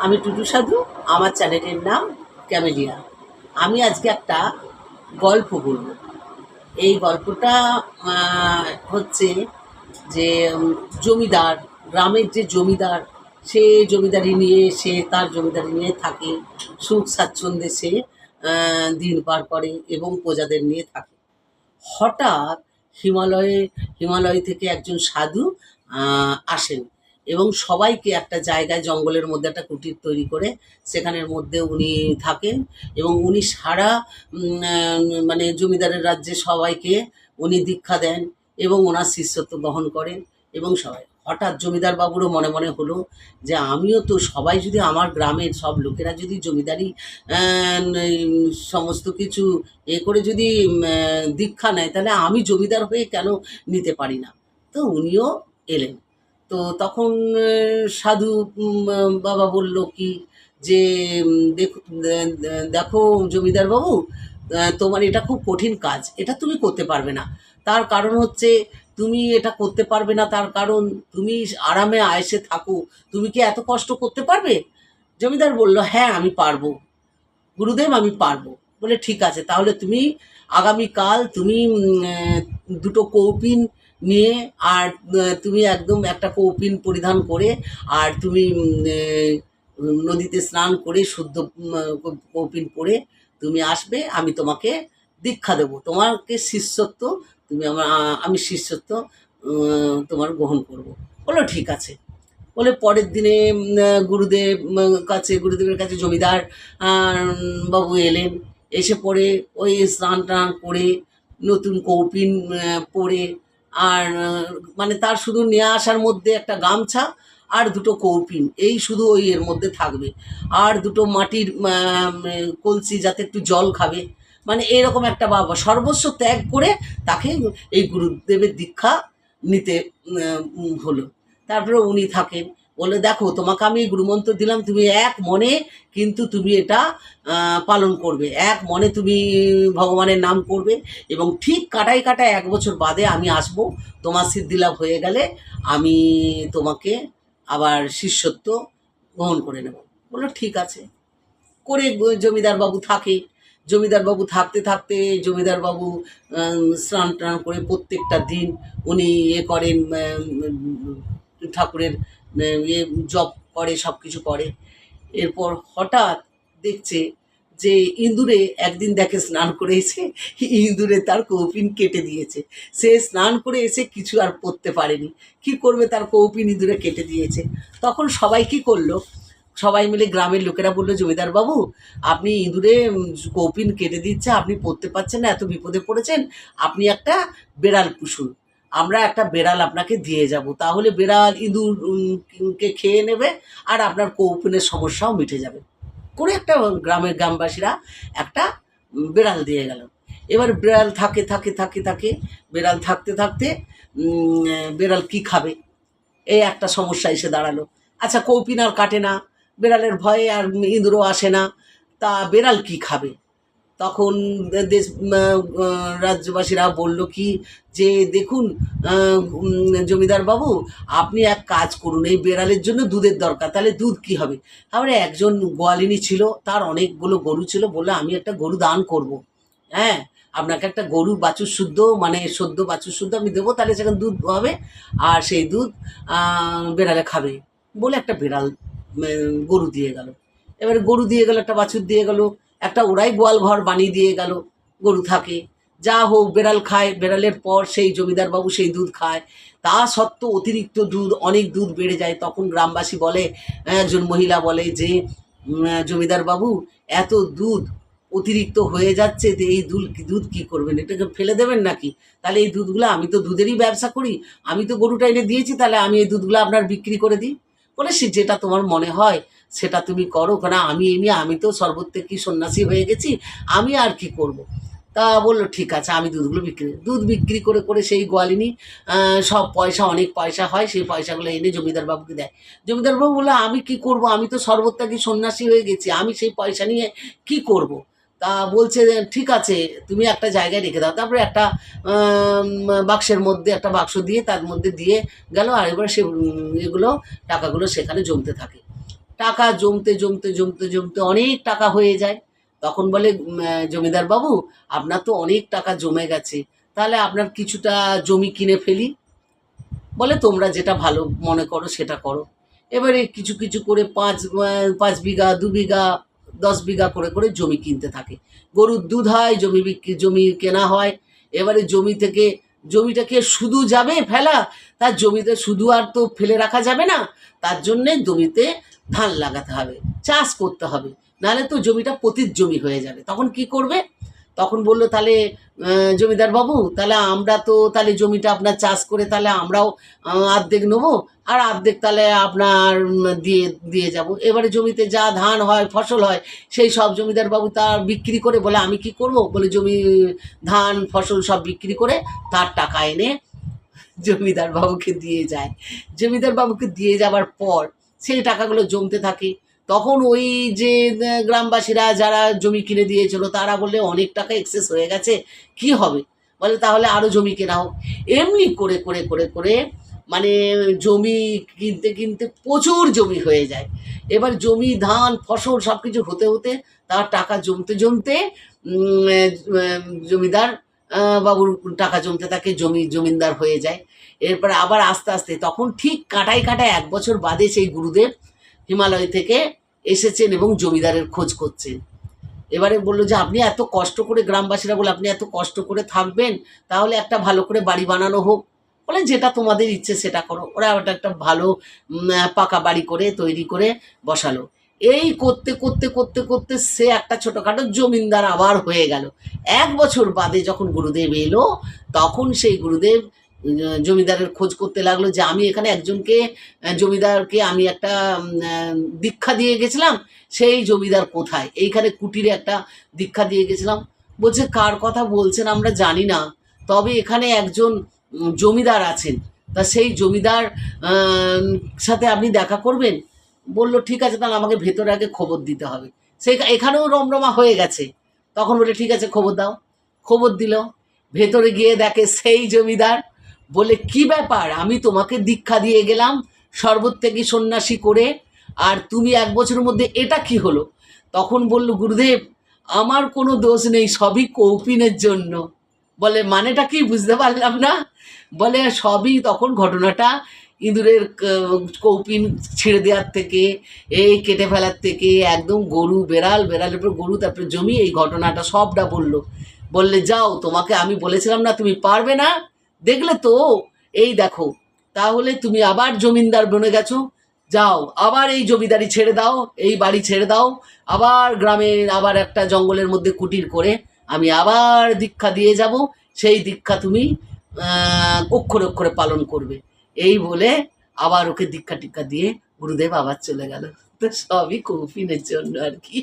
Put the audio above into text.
আমি টুটু সাধু। আমার চ্যানেলের নাম ক্যামেলিয়া। আমি আজকে একটা গল্প বলবো। এই গল্পটা হচ্ছে যে জমিদার, গ্রামের যে জমিদার, সে জমিদারি নিয়ে তার জমিদারি নিয়ে থাকে, সুখ স্বাচ্ছন্দ্যে সে দিন পার করে এবং প্রজাদের নিয়ে থাকে। হঠাৎ হিমালয় থেকে একজন সাধু আসেন এবং সবাইকে একটা জায়গায়, জঙ্গলের মধ্যে একটা কুটির তৈরি করে সেখানের মধ্যে উনি থাকেন এবং উনি সারা মানে জমিদারের রাজ্যে সবাইকে উনি দীক্ষা দেন এবং ওনার শিষ্যত্ব গ্রহণ করেন। এবং সবাই হঠাৎ জমিদার বাবুরও মনে মনে হলো যে আমিও তো, সবাই যদি, আমার গ্রামের সব লোকেরা যদি জমিদারি সমস্ত কিছু করে যদি দীক্ষা নেয়, তাহলে আমি জমিদার হয়ে কেন নিতে পারি না। তো উনিও এলেন। তো তখন সাধু বাবা বলল কি যে দেখো জমিদার বাবু, তোমার এটা খুব কঠিন কাজ, এটা তুমি করতে পারবে না। তার কারণ হচ্ছে, তুমি এটা করতে পারবে না তার কারণ তুমি আরামে আয়েসে থাকো, তুমি কি এত কষ্ট করতে পারবে? জমিদার বলল, হ্যাঁ আমি পারবো গুরুদেব, আমি পারবো। বলে ঠিক আছে, তাহলে তুমি আগামীকাল তুমি দুটো কৌপিন নিয়ে, আর তুমি একদম একটা কৌপিন পরিধান করে, আর তুমি নদীতে স্নান করে শুদ্ধ কৌপিন পরে তুমি আসবে, আমি তোমাকে দীক্ষা দেবো, তোমাকে শিষ্যত্ব, আমি শিষ্যত্ব তোমার গ্রহণ করব। বললো ঠিক আছে। বলে পরের দিনে গুরুদেবের কাছে জমিদার বাবু এলেন। এসে পরে ওই স্নান টান করে নতুন কৌপিন পরে, আর মানে তার শুধু নিয়ে আসার মধ্যে একটা গামছা আর দুটো কৌপিন, এই শুধু ওই এর মধ্যে থাকবে, আর দুটো মাটির কলসি যাতে একটু জল খাবে, মানে এরকম একটা বাবা সর্বস্ব ত্যাগ করে তাকে এই গুরুদেবের দীক্ষা নিতে হলো। তারপরে উনি থাকেন। বলে দেখো, তোমাকে আমি গুরুমন্ত্র দিলাম, তুমি এক মনে কিন্তু তুমি এটা পালন করবে, এক মনে তুমি ভগবানের নাম করবে, এবং ঠিক কাটায় 1 বছর বাদে আমি আসব, তোমার সিদ্ধিলাভ হয়ে গেলে আমি তোমাকে আবার শিষ্যত্ব গ্রহণ করে নেব। বললো ঠিক আছে। করে জমিদার বাবু থাকে। জমিদার বাবু থাকতে থাকতে জমিদার বাবু স্নান টান করে প্রত্যেকটা দিন উনি করেন, ঠাকুরের জপ করে, সব কিছু করে। এরপর হঠাৎ দেখছে যে ইঁদুরে একদিন দেখে স্নান করে এসে ইঁদুরে তার কৌপিন কেটে দিয়েছে। সে স্নান করে এসে কিছু আর পরতে পারেনি, কি করবে, তার কৌপিন ইঁদুরে কেটে দিয়েছে। তখন সবাই কি করলো, সবাই মিলে গ্রামের লোকেরা বললো, জমিদার বাবু আপনি ইঁদুরে কৌপিন কেটে দিচ্ছে, আপনি পড়তে পারছেন না, এত বিপদে পড়েছেন, আপনি একটা বেড়াল পুষুন, আমরা একটা বেড়াল আপনাকে দিয়ে যাব, তাহলে বেড়াল ইঁদুর কে খেয়ে নেবে আর আপনার কৌপিনের সমস্যাও মিটে যাবে। করে একটা গ্রামবাসীরা একটা বেড়াল দিয়ে গেল। এবার বেড়াল থাকে, বেড়াল থাকতে থাকতে বেড়াল কি খাবে, এই একটা সমস্যা এসে দাঁড়ালো। আচ্ছা, কৌপিন আর কাটে না, বেড়ালের ভয়ে আর ইঁদুরও আসে না, তা বেড়াল কি খাবে? তখন দেশ রাজ্যবাসীরা বলল কি যে দেখুন জমিদার বাবু, আপনি এক কাজ করুন, এই বেড়ালের জন্য দুধের দরকার, তাহলে দুধ কি হবে? তারপরে একজন গোয়ালিনী ছিল, তার অনেকগুলো গরু ছিল, বললে আমি একটা গরু দান করব, হ্যাঁ আপনাকে একটা গরু বাছুর শুদ্ধ, মানে সদ্য বাছুর শুদ্ধ আমি দেবো, তাহলে সেখানে দুধ হবে, আর সেই দুধ বেড়ালে খাবে। বলে একটা বেড়াল গরু দিয়ে গেল। এবারে গরু দিয়ে গেল, একটা বাছুর দিয়ে গেল, একটা ওরাই গোয়াল ঘর বানিয়ে দিয়ে গেল, গরু থাকে, যা হোক বেড়াল খায়, বেড়ালের পর সেই জমিদার বাবু সেই দুধ খায়। তা সত্ত্বেও অতিরিক্ত দুধ, অনেক দুধ বেড়ে যায়। তখন গ্রামবাসী বলে, একজন মহিলা বলে যে জমিদার বাবু এত দুধ অতিরিক্ত হয়ে যাচ্ছে, তো এই দুধ কি করবেন, এটাকে ফেলে দেবেন নাকি? তাহলে এই দুধগুলো, আমি তো দুধেরই ব্যবসা করি, আমি তো গরুটা এনে দিয়েছি, তাহলে আমি এই দুধগুলো আপনার বিক্রি করে দিই। বলে সে যেটা তোমার মনে হয় সেটা তুমি করো, কারণ আমি তো সর্বত্যাগী সন্ন্যাসী হয়ে গেছি, আমি আর কি করব। তা বললো ঠিক আছে, আমি দুধ বিক্রি করে করে সেই গোয়ালিনী সব পয়সা, অনেক পয়সা হয়, সেই পয়সাগুলো এনে জমিদার বাবুকে দেয়। জমিদার বাবু বললো আমি কি করব, আমি তো সর্বত্যাগী সন্ন্যাসী হয়ে গেছি, আমি সেই পয়সা নিয়ে কি করব। তা বলছে ঠিক আছে, তুমি একটা জায়গায় রেখে দাও। তারপরে একটা বাক্সের মধ্যে একটা বাক্স দিয়ে তার মধ্যে দিয়ে গেল, আর এবার সে এগুলো টাকাগুলো সেখানে জমতে থাকে। টাকা জমতে জমতে জমতে জমতে অনেক টাকা হয়ে যায়। তখন বলে জমিদার বাবু, আপনার তো অনেক টাকা জমে গেছে, তাহলে আপনার কিছুটা জমি কিনে ফেলি। বলে তোমরা যেটা ভালো মনে করো সেটা করো। এবারে কিছু কিছু করে 5 বিঘা, 2 বিঘা, 10 বিঘা করে করে জমি কিনতে থাকে। গরুর দুধ হয়, জমি কেনা হয়। এবারে জমিটাকে শুধু যাবে ফেলা, তার জমিতে শুধু আর তো ফেলে রাখা যাবে না। তার জন্যে জমিতে ধান লাগাতে হবে, চাষ করতে হবে, নাহলে তো জমিটা পতিত জমি হয়ে যাবে। তখন কি করবে? তখন বললো তাহলে জমিদার বাবু, তাহলে আমরা তো তাহলে জমিটা আপনার চাষ করে তাহলে আমরাও অর্ধেক নেবো, আর অর্ধেক তাহলে আপনার দিয়ে দিয়ে যাব। এবারে জমিতে যা ধান হয়, ফসল হয়, সেই সব জমিদার বাবু তার বিক্রি করে, বলে আমি কি করব, বলে জমি ধান ফসল সব বিক্রি করে তার টাকা এনে জমিদার বাবুকে দিয়ে যায়। জমিদার বাবুকে দিয়ে যাবার পর সেই টাকাগুলো জমতে থাকে। তখন ওই যে গ্রামবাসীরা যারা জমি কিনে দিয়েছিল তারা বললে অনেক টাকা এক্সেস হয়ে গেছে, কি হবে? বলে তাহলে আরও জমি কেনা হোক। এমনি করে করে করে করে মানে জমি কিনতে কিনতে প্রচুর জমি হয়ে যায়। এবার জমি ধান ফসল সব কিছু হতে হতে তার টাকা জমতে জমতে জমিদার বাবুর টাকা জমতে থাকে, জমিদার হয়ে যায়। এরপরে আবার আস্তে আস্তে তখন ঠিক কাটায় 1 বছর বাদে সেই গুরুদেব হিমালয় থেকে এসেছেন এবং জমিদারের খোঁজ করছেন। এবারে বললো যে আপনি এত কষ্ট করে, গ্রামবাসীরা বলে আপনি এত কষ্ট করে থাকবেন, তাহলে একটা ভালো করে বাড়ি বানানো হোক। বলে যেটা তোমাদের ইচ্ছে সেটা করো। ওরা ওটা একটা ভালো পাকা বাড়ি করে তৈরি করে বসালো। এই করতে করতে করতে করতে সে একটা ছোটোখাটো জমিদার আবার হয়ে গেল। 1 বছর বাদে যখন গুরুদেব এলো, তখন সেই গুরুদেব জমিদারের খোঁজ করতে লাগলো যে আমি এখানে একজনকে, জমিদারকে আমি একটা দীক্ষা দিয়ে গেছিলাম, সেই জমিদার কোথায়? এইখানে কুটিরে একটা দীক্ষা দিয়ে গেছিলাম। বলছে কার কথা বলছেন আমরা জানি না, তবে এখানে একজন জমিদার আছেন, তা সেই জমিদার সাথে আপনি দেখা করবেন। বললো ঠিক আছে, তাহলে আমাকে ভেতরে আগে খবর দিতে হবে। সেই এখানেও রমরমা হয়ে গেছে। তখন বলে ঠিক আছে খবর দাও। খবর দিল। ভেতরে গিয়ে দেখে সেই জমিদার। বলে কি ব্যাপার, আমি তোমাকে দীক্ষা দিয়ে গেলাম শরবত থেকে সন্ন্যাসী করে, আর তুমি 1 বছরের মধ্যে এটা কি হলো? তখন বলল গুরুদেব, আমার কোনো দোষ নেই, সবই কৌপিনের জন্য। বলে মানেটা কি বুঝতে পারলাম না। বলে সবই তখন ঘটনাটা ইঁদুরের কৌপিন ছিঁড়ে দেওয়ার থেকে, এই কেটে ফেলার থেকে, একদম গরু বেড়াল, বেড়ালের পর গরু, তারপরে জমি, এই ঘটনাটা সবটা বললো। বললে যাও, তোমাকে আমি বলেছিলাম না তুমি পারবে না, দেখলে তো, এই দেখো, তাহলে তুমি আবার জমিদার বনে গেছো। যাও আবার এই জমিদারি ছেড়ে দাও, এই বাড়ি ছেড়ে দাও, আবার গ্রামে আবার একটা জঙ্গলের মধ্যে কুটির করে আমি আবার দীক্ষা দিয়ে যাব, সেই দীক্ষা তুমি অক্ষরে অক্ষরে পালন করবে। এই বলে আবার ওকে দীক্ষা টিক্ষা দিয়ে গুরুদেব আবার চলে গেল। তো সবই কৌপিনের জন্য আর কি।